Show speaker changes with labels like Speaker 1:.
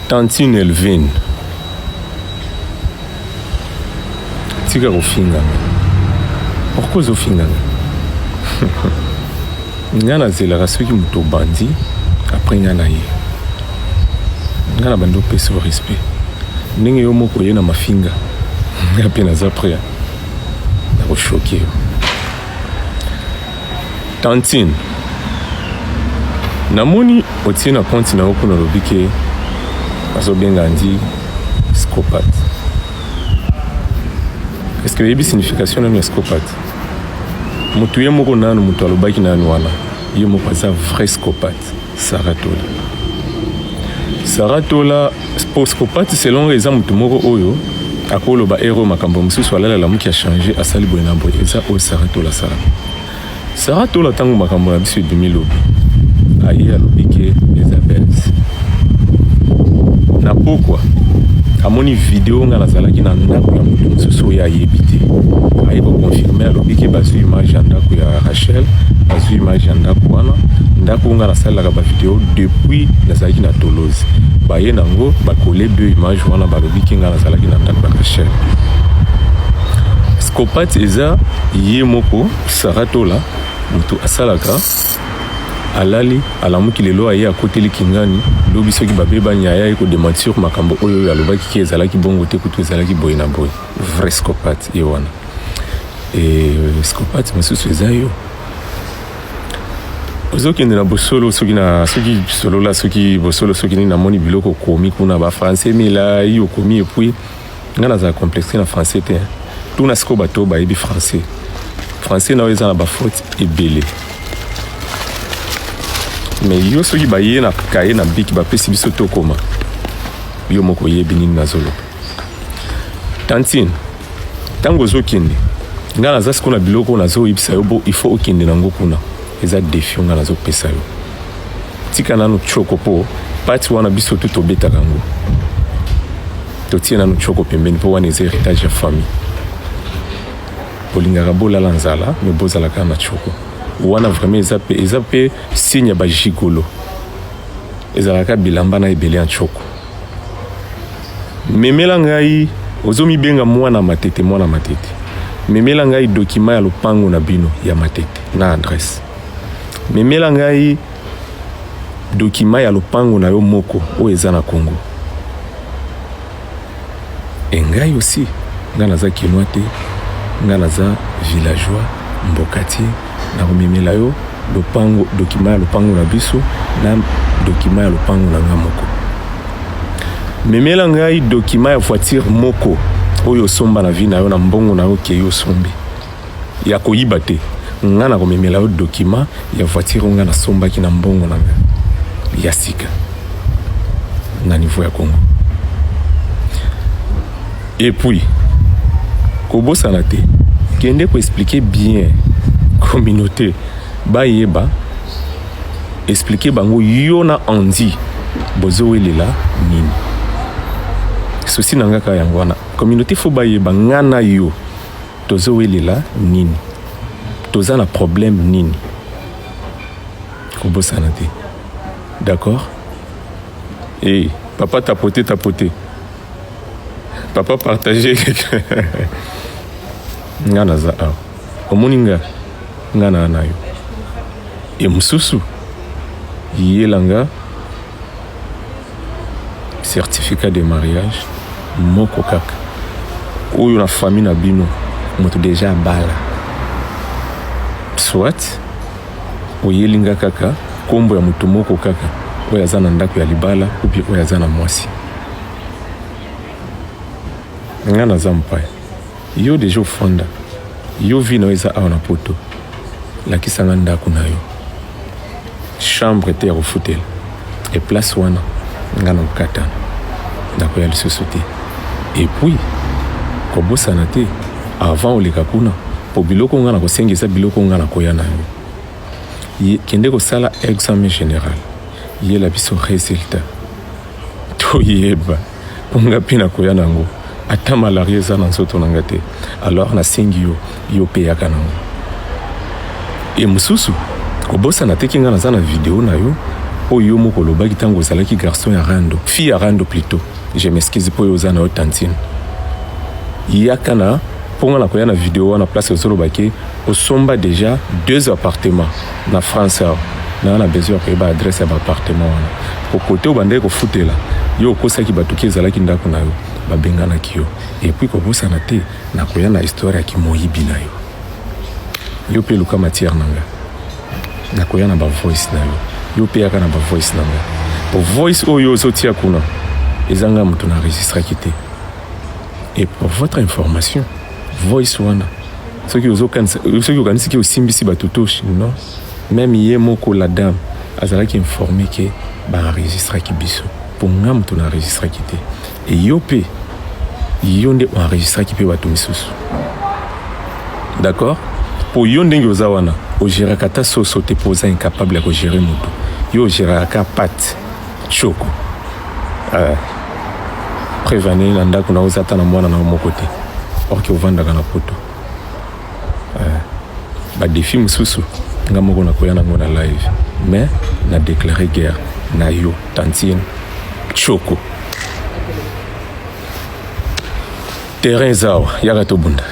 Speaker 1: Tantine Elvin. Tika kofinga. Pourquoi zofinga? Ngana zela soki muto bandi après ngana ye. Ngana bando pesa au respect. Ndenge yo moko ye na mafinga. Ngapi na zapria. Na ko choquer. Tantine. Namoni otie na compte na oko na lobike. Azo benga ndi scopate. Est-ce que il y a une signification de scopate? Mutu ye moko nanu mutu alobaki nanu wana. Ye moko za vrai scopate. Saratola. Saratola pour scopate selon les mutu moko oyo akolo ba héros makambo mususu alala la muki a changé a sali boyena boy eza o Saratola sala. Saratola tango makambo na biso 2000 ayi alobike Isabelle. Na pourquoi? Amoni vidéo nga nazalaki na ndako ya mutu mususu ya yebite. Ayi ko confirmer alobike bazu image ya ndako ya Rachel, bazu image ya ndako wana. Ndako nga nasalaka ba vidéo depuis nazalaki na Toulouse. Baye nango bakole deux images wana balobike nga nazalaki na ndako ya Rachel. Scopate eza ye moko Saratola mutu asalaka alali alamuki lelo aye akoteli kingani lobi soki babeba nyaya eko démentir makambo oyo alobaki ki ezalaki bongo te kutu ezalaki boy na boy. Vrai scopate ye wana. Et scopate mususu eza yo. Ozokende na bosolo soki na soki solo la soki bosolo soki ni na moni biloko komi kuna ba français mila yo komi et puis ngana za complexe na français te. Tout na siko bato ba yebi français. Français na eza na ba faute ebele. Mais yo soki ba ye na kaye na biki ba pesi biso to koma. Yo moko yebi nini nazolo. Tantine. Tango zokende. Ngana za siko na biloko na zo ibisa yo bo il faut okende nango kuna. Eza défi nga nazo pesa yo. Tika nanu choko po pati wana biso tout obeta kango. To tia nanu choko pembeni po wana eza héritage ya famille. Polinga rabola lanzala me bozala kana choko. Wana vraiment eza pe signe ba jigolo. Eza ka bilamba na ebele en choko. Memela ngai ozomi benga mwana matete. Memela ngai document ya lopango na bino ya matete na adresse. Memela ngai document ya lopango na yo moko o eza na Congo. Et ngai aussi nga naza kinois te, nga naza villageois mbokati na komemela yo lopango document ya lopango na biso na document ya lopango na nga moko. Memela ngai document ya voiture moko oyo somba na vi na yo na mbongo na yo ke yo sombi ya koyiba te. Nga na komemela yo document ya voiture nga na somba ki na mbongo na nga ya sika na niveau ya Congo. Et puis kobosana te kende ko expliquer bien communauté ba yeba expliquer bango yo na andi bozo welela nini souci nanga ka yango wana communauté fo ba yeba ngana yo tozo welela nini toza na problème nini kobosana te. D'accord? Et papa tapoter papa partager ngana za a omoninga ngana nayo e mususu yelanga certificat de mariage moko kaka oyo na famille na bino moto déjà bala soit oyelinga kaka kombo ya moto moko kaka oyo aza na ndako ya libala upi oyo aza na mwasi ngana za mpaya yo deja ofonda yo vi na eza awa na poto lakisanga ndako na yo chambre te ya kofutela e place wana ngana okatana ndako ya lisusu te. Et puis kobosana te avant oleka kuna po biloko ngana kosengisa biloko ngana koya na yo kende kosala examen général yela biso résultat to yeba ponga pina koya nango ata malaria eza na nzoto nanga te alors nasengi yo peyaka nango. E mususu kobosana te kinga naza na video na yo oyo moko lobaki tango ozalaki garçon ya rando, fille ya rando plutôt. Je m'excuse pour oza na tantine. Yaka na ponga na koya na vidéo na place ozolobaki osomba déjà 2 appartements na France. Na besoin de ba adresse ya ba appartement wana. Ko côté obande ko futela. Yo kosaki batuki ezalaki ndako na yo. Ba bengana kiyo. Et puis ko bosa na te na koya na histoire ki moyibi na yo. Yo pe luka matière nanga. Na koya na ba voice na yo. Yo pe aka na ba voice nanga. Po voice oyo zotia kuna. Ezanga mutu na registre kité. Et pour votre information, voice wana. Ce qui organise qui osimbisi batutoshi, non? Même hier moko la dame azalaki informé que ba enregistra ki biso. Pour ngam tu na enregistra kité. Et yo pe yonde enregistra ki pe batu misusu. D'accord? Pour yonde ngoza wana, o gérer kata so sauter posa incapable de gérer moto. Yo gérer ka pat choko. Prévenir nanda kuna ozata na mwana na mokote. Or ki ovanda kana poto. Ba défi misusu nga moko na koya na ngona live mais na déclarer guerre na yo tantine choko terrain zao yaka to bunda